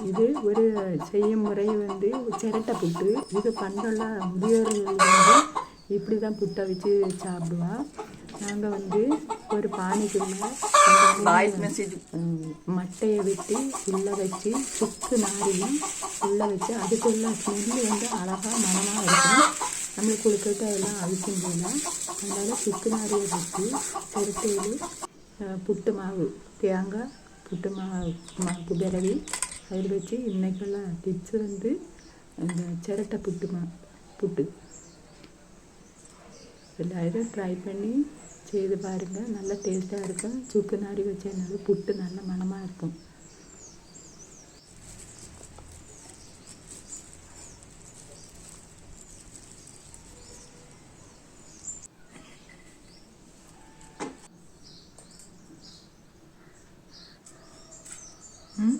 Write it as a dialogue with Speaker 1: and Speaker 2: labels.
Speaker 1: இது ஒரு செய்யும் முறை வந்து சிரட்டை புட்டு. இது பண்டுள்ள முதியோர்கள் வந்து இப்படி தான் புட்டை வச்சு சாப்பிடுவோம். நாங்கள் வந்து ஒரு பானைக்குள்ள மட்டையை வெட்டி உள்ளே வச்சு சுக்கு நாரையும் உள்ளே வச்சு அதுக்குள்ள ஸ்மெல்லு வந்து அழகாக மனமாக இருக்கும். நம்மளுக்கு கொடுக்கறது அதெல்லாம் அவசியம் இல்லை. அதனால் சுக்கு நாரையை வச்சு சிரட்டையில் புட்டு மாவு தேங்காய் புட்டு மாவுக்கு பிறவி அதில் வச்சு இன்றைக்குள்ள டிப்ஸு வந்து அந்த சிரட்டை புட்டு எல்லாரும் ட்ரை பண்ணி செய்து பாருங்கள். நல்லா டேஸ்ட்டாக இருக்கும். சுக்கு நாரி வச்சதுனால புட்டு நல்ல மணமாக இருக்கும். ம்